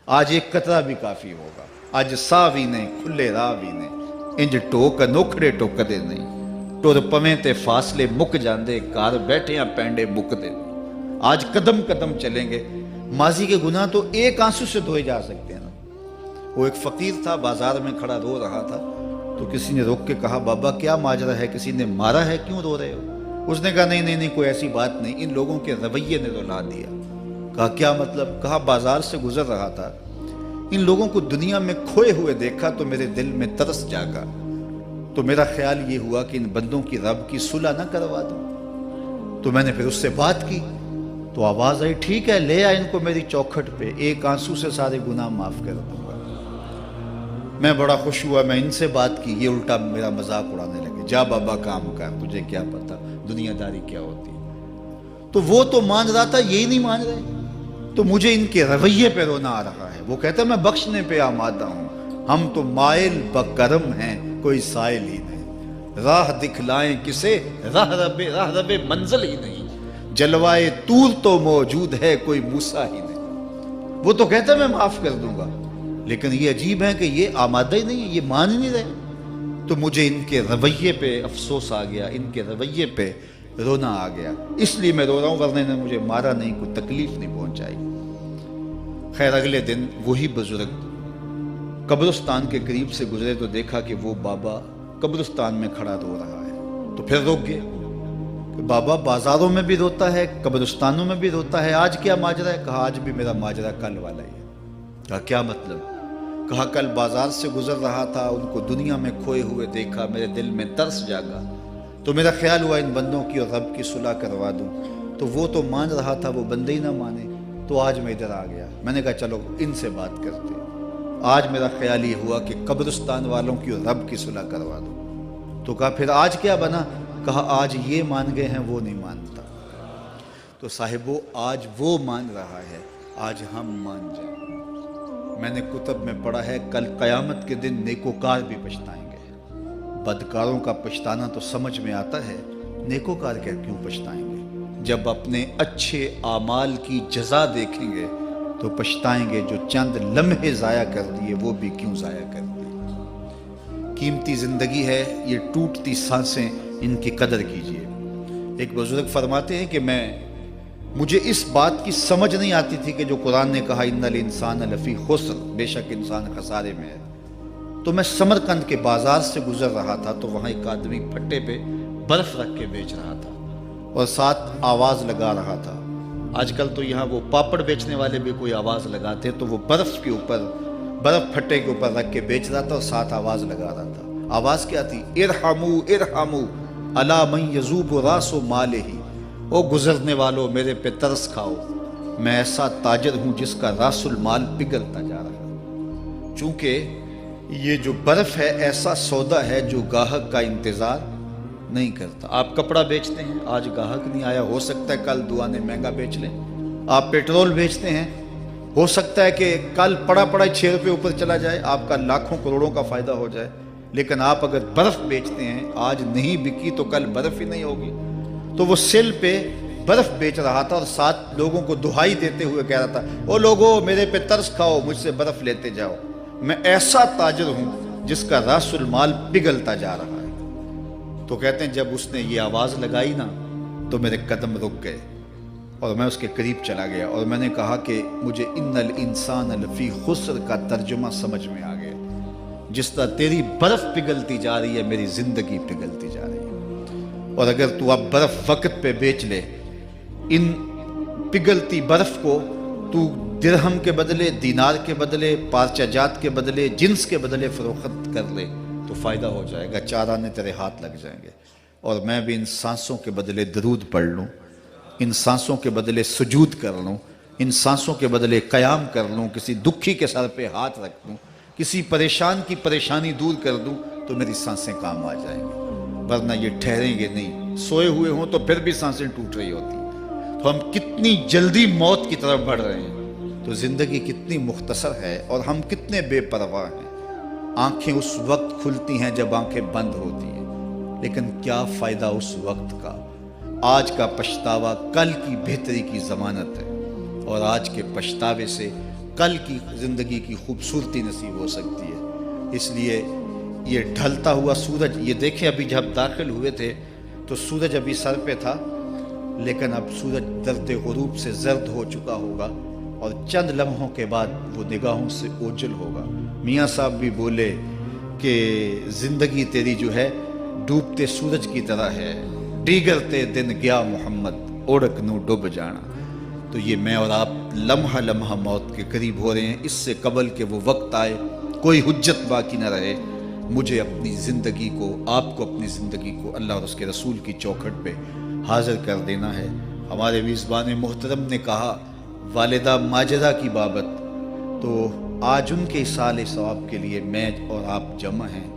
آج ایک قطرہ بھی کافی ہوگا، اج ساہ بھی نہیں کھلے راہ بھی نہیں، انج ٹوک انوکھڑے ٹوکدے نہیں، ٹر پویں تے فاصلے مک جاندے، گھر بیٹھیاں پینڈے مکدے نہیں۔ آج قدم قدم چلیں گے، ماضی کے گناہ تو ایک آنسو سے دھوئے جا سکتے ہیں نا۔ وہ ایک فقیر تھا، بازار میں کھڑا رو رہا تھا، تو کسی نے روک کے کہا بابا کیا ماجرا ہے، کسی نے مارا ہے، کیوں رو رہے ہو؟ اس نے کہا نہیں کوئی ایسی بات نہیں، ان لوگوں کے رویے نے رلا دیا۔ کہا کیا مطلب؟ کہا بازار سے گزر رہا تھا، ان لوگوں کو دنیا میں کھوئے ہوئے دیکھا تو میرے دل میں ترس جاگا، تو میرا خیال یہ ہوا کہ ان بندوں کی رب کی صلح نہ کروا دوں۔ تو میں نے پھر اس سے بات کی، تو آواز آئی ٹھیک ہے لے آ ان کو میری چوکھٹ پہ، ایک آنسو سے سارے گناہ معاف کر دوں گا۔ میں بڑا خوش ہوا، میں ان سے بات کی، یہ الٹا میرا مذاق اڑانے لگے، جا بابا کام کر، تجھے کیا پتا دنیا داری کیا ہوتی ہے۔ تو وہ تو مان رہا تھا، یہی نہیں مان رہے، تو مجھے ان کے رویے پہ رونا آ رہا ہے۔ وہ کہتا ہے میں بخشنے پہ آمادہ ہوں، ہم تو مائل بکرم ہیں، کوئی سائل ہی نہیں، راہ دکھلائیں کسے، راہ رب منزل ہی نہیں، جلوائے طور تو موجود ہے، کوئی موسیٰ ہی نہیں۔ وہ تو کہتا ہے میں معاف کر دوں گا، لیکن یہ عجیب ہے کہ یہ آمادہ ہی نہیں ہے، یہ مان ہی نہیں رہے۔ تو مجھے ان کے رویے پہ افسوس آ گیا، ان کے رویے پہ رونا آ گیا، اس لیے میں رو رہا ہوں، ورنہ نے مجھے مارا نہیں، کوئی تکلیف نہیں پہنچائی۔ خیر اگلے دن وہی بزرگ قبرستان کے قریب سے گزرے تو دیکھا کہ وہ بابا قبرستان میں کھڑا رو رہا ہے، تو پھر روک گئے کہ بابا بازاروں میں بھی روتا ہے، قبرستانوں میں بھی روتا ہے، آج کیا ماجرا ہے؟ کہا آج بھی میرا ماجرا کل والا ہی ہے۔ کہا کیا مطلب؟ کہا کل بازار سے گزر رہا تھا، ان کو دنیا میں کھوئے ہوئے دیکھا، میرے دل میں ترس جاگا، تو میرا خیال ہوا ان بندوں کی اور رب کی صلح کروا دوں، تو وہ تو مان رہا تھا، وہ بندے ہی نہ مانے، تو آج میں ادھر آ گیا۔ میں نے کہا چلو ان سے بات کرتے ہیں۔ آج میرا خیال یہ ہوا کہ قبرستان والوں کی اور رب کی صلح کروا دوں۔ تو کہا پھر آج کیا بنا؟ کہا آج یہ مان گئے ہیں، وہ نہیں مانتا۔ تو صاحبو آج وہ مان رہا ہے، آج ہم مان جائیں۔ میں نے کتب میں پڑھا ہے کل قیامت کے دن نیکوکار بھی پچھتائیں گے۔ بدکاروں کا پچھتانا تو سمجھ میں آتا ہے، نیکوکار کیوں پچھتائیں گے؟ جب اپنے اچھے اعمال کی جزا دیکھیں گے تو پچھتائیں گے، جو چند لمحے ضائع کر دیے وہ بھی کیوں ضائع کر دیے۔ قیمتی زندگی ہے، یہ ٹوٹتی سانسیں، ان کی قدر کیجیے۔ ایک بزرگ فرماتے ہیں کہ مجھے اس بات کی سمجھ نہیں آتی تھی کہ جو قرآن نے کہا ان الانسان لفی خسر، بے شک انسان خسارے میں ہے، تو میں سمرقند کے بازار سے گزر رہا تھا، تو وہاں ایک آدمی پھٹے پہ برف رکھ کے بیچ رہا تھا اور ساتھ آواز لگا رہا تھا۔ آج کل تو یہاں وہ پاپڑ بیچنے والے بھی کوئی آواز لگاتے، تو وہ برف پھٹے کے اوپر رکھ کے بیچ رہا تھا اور ساتھ آواز لگا رہا تھا۔ آواز کیا تھی؟ ارحمو ارحمو الا من یذوب راس مالہ، او گزرنے والوں میرے پہ ترس کھاؤ، میں ایسا تاجر ہوں جس کا راس المال پگھلتا جا رہا ہے۔ چونکہ یہ جو برف ہے ایسا سودا ہے جو گاہک کا انتظار نہیں کرتا۔ آپ کپڑا بیچتے ہیں، آج گاہک نہیں آیا، ہو سکتا ہے کل دعانے مہنگا بیچ لیں۔ آپ پیٹرول بیچتے ہیں، ہو سکتا ہے کہ کل پڑا 6 روپے اوپر چلا جائے، آپ کا لاکھوں کروڑوں کا فائدہ ہو جائے۔ لیکن آپ اگر برف بیچتے ہیں، آج نہیں بکی تو کل برف ہی نہیں ہوگی۔ تو وہ سل پہ برف بیچ رہا تھا اور ساتھ لوگوں کو دہائی دیتے ہوئے کہہ رہا تھا، او لوگو میرے پہ ترس کھاؤ، مجھ سے برف لیتے جاؤ، میں ایسا تاجر ہوں جس کا راس المال پگھلتا جا رہا ہے۔ تو کہتے ہیں جب اس نے یہ آواز لگائی نا تو میرے قدم رک گئے اور میں اس کے قریب چلا گیا، اور میں نے کہا کہ مجھے ان الانسان لفی خسر کا ترجمہ سمجھ میں آ گیا۔ جس طرح تیری برف پگھلتی جا رہی ہے، میری زندگی پگھلتی جا رہی ہے، اور اگر تو اب برف وقت پہ بیچ لے، ان پگھلتی برف کو تو درہم کے بدلے، دینار کے بدلے، پارچہ جات کے بدلے، جنس کے بدلے فروخت کر لے تو فائدہ ہو جائے گا، 4 آنے تیرے ہاتھ لگ جائیں گے۔ اور میں بھی ان سانسوں کے بدلے درود پڑھ لوں، ان سانسوں کے بدلے سجود کر لوں، ان سانسوں کے بدلے قیام کر لوں، کسی دکھی کے سر پہ ہاتھ رکھ دوں، کسی پریشان کی پریشانی دور کر دوں، تو میری سانسیں کام آ جائیں گی، ورنہ یہ ٹھہریں گے نہیں۔ سوئے ہوئے ہوں تو پھر بھی سانسیں ٹوٹ رہی ہوتی ہیں۔ تو ہم کتنی جلدی موت کی طرف بڑھ رہے ہیں، تو زندگی کتنی مختصر ہے اور ہم کتنے بے پرواہ ہیں۔ آنکھیں اس وقت کھلتی ہیں جب آنکھیں بند ہوتی ہیں، لیکن کیا فائدہ اس وقت کا؟ آج کا پچھتاوا کل کی بہتری کی ضمانت ہے، اور آج کے پچھتاوے سے کل کی زندگی کی خوبصورتی نصیب ہو سکتی ہے۔ اس لیے یہ ڈھلتا ہوا سورج، یہ دیکھیں ابھی جب داخل ہوئے تھے تو سورج ابھی سر پہ تھا، لیکن اب سورج درد غروب سے زرد ہو چکا ہوگا اور چند لمحوں کے بعد وہ نگاہوں سے اوجھل ہوگا۔ میاں صاحب بھی بولے کہ زندگی تیری جو ہے ڈوبتے سورج کی طرح ہے، ڈیگرتے دن گیا محمد اوڑک نو ڈوب جانا۔ تو یہ میں اور آپ لمحہ لمحہ موت کے قریب ہو رہے ہیں۔ اس سے قبل کہ وہ وقت آئے کوئی حجت باقی نہ رہے، مجھے اپنی زندگی کو، آپ کو اپنی زندگی کو اللہ اور اس کے رسول کی چوکھٹ پہ حاضر کر دینا ہے۔ ہمارے میزبان محترم نے کہا والدہ ماجدہ کی بابت، تو آج ان کے اصالِ ثواب کے لیے میں اور آپ جمع ہیں۔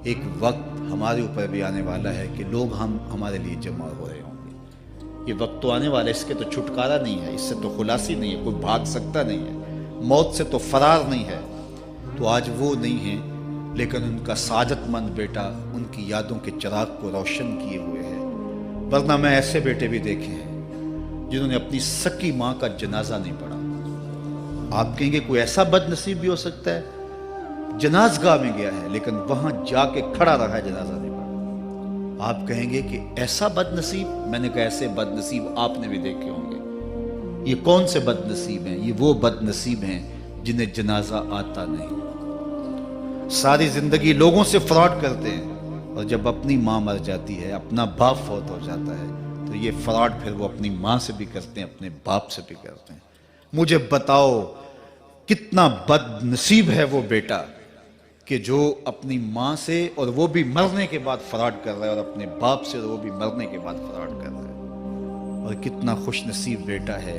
ایک وقت ہمارے اوپر بھی آنے والا ہے کہ لوگ ہمارے لیے جمع ہو رہے ہوں گے۔ یہ وقت تو آنے والا ہے، اس کے تو چھٹکارا نہیں ہے، اس سے تو خلاصی نہیں ہے، کوئی بھاگ سکتا نہیں ہے، موت سے تو فرار نہیں ہے۔ تو آج وہ نہیں ہیں، لیکن ان کا سعادت مند بیٹا ان کی یادوں کے چراغ کو روشن کیے ہوئے ہے۔ ورنہ میں ایسے بیٹے بھی دیکھے ہیں جنہوں نے اپنی سکی ماں کا جنازہ نہیں پڑھا۔ آپ کہیں گے کوئی ایسا بد نصیب بھی ہو سکتا ہے، جنازگاہ میں گیا ہے لیکن وہاں جا کے کھڑا رہا ہے، جنازہ نہیں پڑھا۔ آپ کہیں گے کہ ایسا بد نصیب، میں نے کہا ایسے بد نصیب آپ نے بھی دیکھے ہوں گے۔ یہ کون سے بد نصیب ہیں؟ یہ وہ بد نصیب ہیں جنہیں جنازہ آتا نہیں، ساری زندگی لوگوں سے فراڈ کرتے ہیں، اور جب اپنی ماں مر جاتی ہے، اپنا باپ فوت ہو جاتا ہے، تو یہ فراڈ پھر وہ اپنی ماں سے بھی کرتے ہیں، اپنے باپ سے بھی کرتے ہیں۔ مجھے بتاؤ کتنا بد نصیب ہے وہ بیٹا کہ جو اپنی ماں سے، اور وہ بھی مرنے کے بعد فراڈ کر رہا ہے، اور اپنے باپ سے، اور وہ بھی مرنے کے بعد فراڈ کر رہا ہے۔ اور کتنا خوش نصیب بیٹا ہے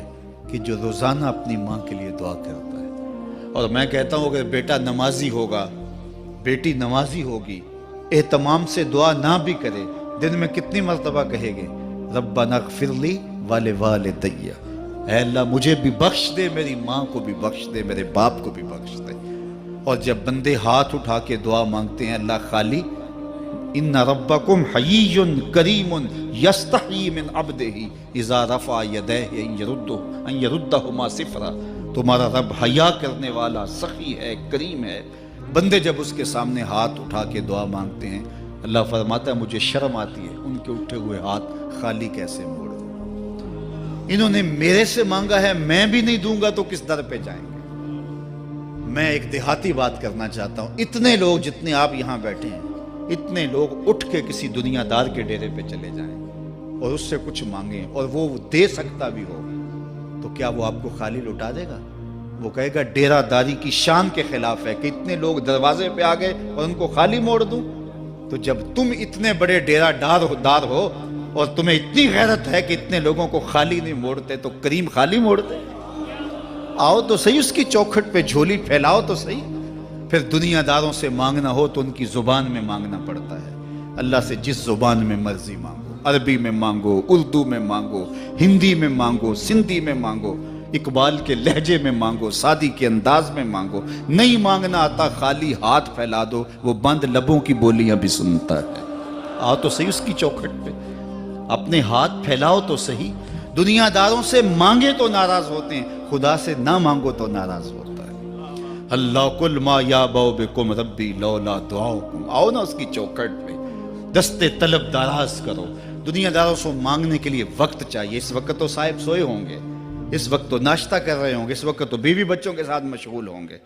کہ جو روزانہ اپنی ماں کے لیے دعا کرتا ہے۔ اور میں کہتا ہوں اگر بیٹا نمازی ہوگا، بیٹی نمازی ہوگی، اہتمام سے دعا نہ بھی کرے، دن میں کتنی مرتبہ کہے گے ربنا اغفر لی ولوالدی، اے اللہ مجھے بھی بخش دے، میری ماں کو بھی بخش دے، میرے باپ کو بھی بخش دے۔ اور جب بندے ہاتھ اٹھا کے دعا مانگتے ہیں اللہ خالی ان ربکم حیی کریم یستحیی من عبدہ اذا رفع یدیہ ان یردہما صفرا، تمہارا رب حیا کرنے والا، سخی ہے، کریم ہے۔ بندے جب اس کے سامنے ہاتھ اٹھا کے دعا مانگتے ہیں، اللہ فرماتا ہے مجھے شرم آتی ہے ان کے اٹھے ہوئے ہاتھ خالی کیسے موڑ دوں۔ انہوں نے میرے سے مانگا ہے، میں بھی نہیں دوں گا تو کس در پہ جائیں گے۔ میں ایک دیہاتی بات کرنا چاہتا ہوں، اتنے لوگ جتنے آپ یہاں بیٹھے ہیں، اتنے لوگ اٹھ کے کسی دنیا دار کے ڈیرے پہ چلے جائیں اور اس سے کچھ مانگیں اور وہ دے سکتا بھی ہو، تو کیا وہ آپ کو خالی لوٹا دے گا؟ وہ کہے گا ڈیرہ داری کی شان کے خلاف ہے کہ اتنے لوگ دروازے پہ آ گئے اور ان کو خالی موڑ دوں۔ تو جب تم اتنے بڑے ڈیرہ دار ہو اور تمہیں اتنی غیرت ہے کہ اتنے لوگوں کو خالی نہیں موڑتے، تو کریم خالی موڑتے؟ آؤ تو صحیح اس کی چوکھٹ پہ جھولی پھیلاؤ تو صحیح۔ پھر دنیا داروں سے مانگنا ہو تو ان کی زبان میں مانگنا پڑتا ہے۔ اللہ سے جس زبان میں مرضی مانگو، عربی میں مانگو، اردو میں مانگو، ہندی میں مانگو، سندھی میں مانگو، اقبال کے لہجے میں مانگو، سادی کے انداز میں مانگو۔ نہیں مانگنا آتا خالی ہاتھ پھیلا دو، وہ بند لبوں کی بولیاں بھی سنتا ہے۔ آؤ تو صحیح اس کی چوکھٹ پہ، اپنے ہاتھ پھیلاؤ تو صحیح۔ دنیا داروں سے مانگے تو ناراض ہوتے ہیں، خدا سے نہ مانگو تو ناراض ہوتا ہے۔ اللہ کل ما یابو بکم ربی لولا دعاؤکم، آؤ نا اس کی چوکھٹ پہ، دستے طلب دراز کرو۔ دنیا داروں سے مانگنے کے لیے وقت چاہیے۔ اس وقت تو صاحب سوئے ہوں گے، اس وقت تو ناشتہ کر رہے ہوں گے، اس وقت تو بیوی بچوں کے ساتھ مشغول ہوں گے،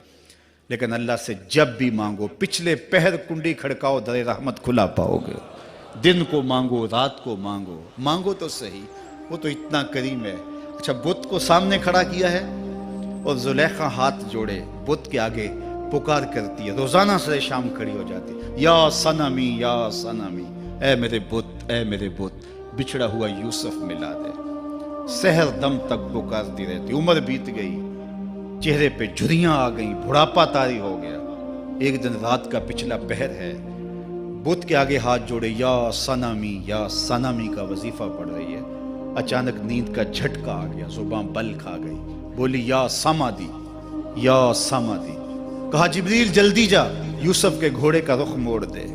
لیکن اللہ سے جب بھی مانگو، پچھلے پہر کنڈی کھڑکاؤ، در رحمت کھلا پاؤ گے۔ دن کو مانگو، رات کو مانگو، مانگو تو صحیح، وہ تو اتنا کریم ہے۔ اچھا بت کو سامنے کھڑا کیا ہے اور زلیخا ہاتھ جوڑے بت کے آگے پکار کرتی ہے، روزانہ سے شام کھڑی ہو جاتی ہے، یا صنمی یا صنمی، اے میرے بت، اے میرے بت، بچھڑا ہوا یوسف ملا دے۔ سحر دم تک پکارتی رہتی، عمر بیت گئی، چہرے پہ جھریاں آ گئیں، بڑھاپا طاری ہو گیا۔ ایک دن رات کا پچھلا پہر ہے، بت کے آگے ہاتھ جوڑے یا صنمی کا وظیفہ پڑھ رہی ہے۔ اچانک نیند کا جھٹکا آ گیا، زباں بل کھا گئی، بولی یا سمادی، یا سمادی۔ کہا جبریل جلدی جا، یوسف کے گھوڑے کا رخ موڑ دے۔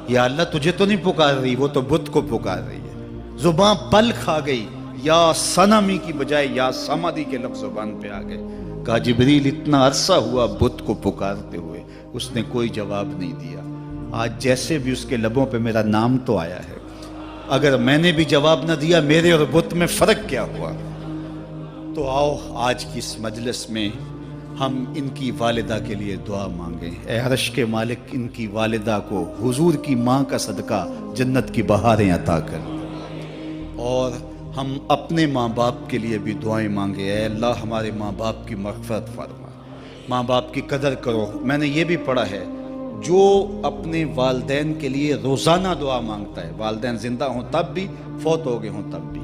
یا اللہ تجھے تو نہیں پکار رہی، وہ تو بت کو پکار رہی ہے۔ زباں بل کھا گئی، یا صنمی کی بجائے یا سمادی کے لفظ زبان پہ آ گئے۔ کہا جبریل اتنا عرصہ ہوا بت کو پکارتے ہوئے، اس نے کوئی جواب نہیں دیا، آج جیسے بھی اس کے لبوں پہ میرا نام تو آیا ہے، اگر میں نے بھی جواب نہ دیا میرے اور بت میں فرق کیا ہوا؟ تو آؤ آج کی اس مجلس میں ہم ان کی والدہ کے لیے دعا مانگیں۔ اے عرش کے مالک، ان کی والدہ کو حضور کی ماں کا صدقہ جنت کی بہاریں عطا کر، اور ہم اپنے ماں باپ کے لیے بھی دعائیں مانگے۔ اے اللہ ہمارے ماں باپ کی مغفرت فرما، ماں باپ کی قدر کرو۔ میں نے یہ بھی پڑھا ہے، جو اپنے والدین کے لیے روزانہ دعا مانگتا ہے، والدین زندہ ہوں تب بھی، فوت ہو گئے ہوں تب بھی،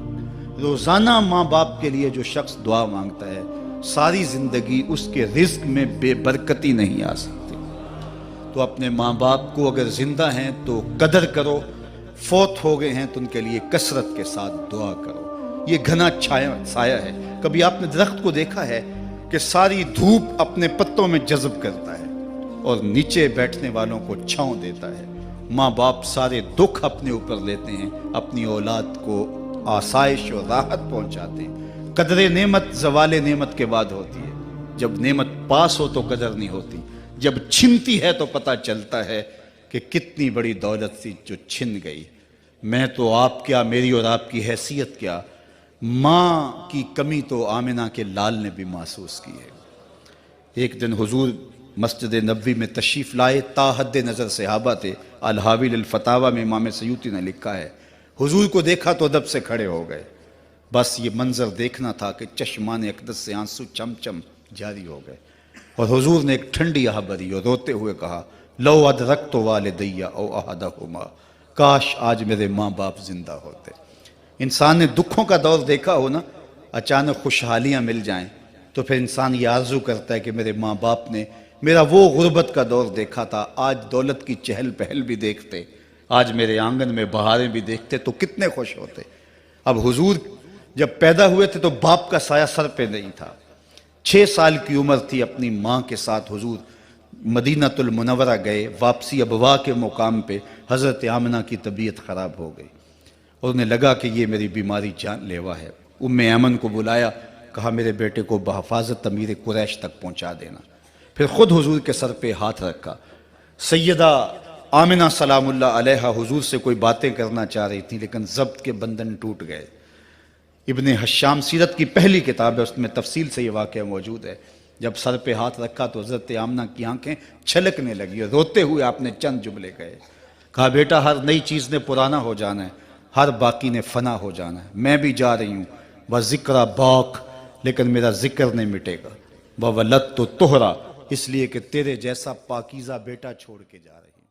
روزانہ ماں باپ کے لیے جو شخص دعا مانگتا ہے، ساری زندگی اس کے رزق میں بے برکتی نہیں آ سکتی۔ تو اپنے ماں باپ کو اگر زندہ ہیں تو قدر کرو، فوت ہو گئے ہیں تو ان کے لیے کثرت کے ساتھ دعا کرو۔ یہ گھنا سایہ ہے۔ کبھی آپ نے درخت کو دیکھا ہے کہ ساری دھوپ اپنے پتوں میں جذب کرتا ہے اور نیچے بیٹھنے والوں کو چھاؤں دیتا ہے؟ ماں باپ سارے دکھ اپنے اوپر لیتے ہیں، اپنی اولاد کو آسائش اور راحت پہنچاتے ہیں۔ قدر نعمت زوال نعمت کے بعد ہوتی ہے، جب نعمت پاس ہو تو قدر نہیں ہوتی، جب چھنتی ہے تو پتہ چلتا ہے کہ کتنی بڑی دولت تھی جو چھن گئی۔ میں تو آپ کیا، میری اور آپ کی حیثیت کیا، ماں کی کمی تو آمنہ کے لال نے بھی محسوس کی ہے۔ ایک دن حضور مسجد نبوی میں تشریف لائے، تا حد نظر صحابہ تھے۔ الحاوی للفتاوی میں امام سیوطی نے لکھا ہے، حضور کو دیکھا تو ادب سے کھڑے ہو گئے، بس یہ منظر دیکھنا تھا کہ چشمان اقدس سے آنسو چم چم جاری ہو گئے، اور حضور نے ایک ٹھنڈی آہ بھری اور روتے ہوئے کہا، لو ادرکت والدی او احدہما، کاش آج میرے ماں باپ زندہ ہوتے۔ انسان نے دکھوں کا دور دیکھا ہو نا، اچانک خوشحالیاں مل جائیں تو پھر انسان یہ آرزو کرتا ہے کہ میرے ماں باپ نے میرا وہ غربت کا دور دیکھا تھا، آج دولت کی چہل پہل بھی دیکھتے، آج میرے آنگن میں بہاریں بھی دیکھتے تو کتنے خوش ہوتے۔ اب حضور جب پیدا ہوئے تھے تو باپ کا سایہ سر پہ نہیں تھا، 6 سال کی عمر تھی، اپنی ماں کے ساتھ حضور مدینہ المنورہ گئے، واپسی ابوا کے مقام پہ حضرت آمنہ کی طبیعت خراب ہو گئی، اور انہیں لگا کہ یہ میری بیماری جان لیوا ہے۔ ام ایمن کو بلایا، کہا میرے بیٹے کو بحفاظت امیر قریش تک پہنچا دینا، پھر خود حضور کے سر پہ ہاتھ رکھا۔ سیدہ آمنہ سلام اللہ علیہا حضور سے کوئی باتیں کرنا چاہ رہی تھیں، لیکن ضبط کے بندھن ٹوٹ گئے۔ ابن حشام سیرت کی پہلی کتاب ہے، اس میں تفصیل سے یہ واقعہ موجود ہے۔ جب سر پہ ہاتھ رکھا تو حضرت آمنہ کی آنکھیں چھلکنے لگی اور روتے ہوئے آپ نے چند جملے کہے، کہا بیٹا ہر نئی چیز نے پرانا ہو جانا ہے، ہر باقی نے فنا ہو جانا ہے، میں بھی جا رہی ہوں، وذکر باق، لیکن میرا ذکر نہیں مٹے گا، وولدت طہرا، اس لیے کہ تیرے جیسا پاکیزہ بیٹا چھوڑ کے جا رہی ہوں۔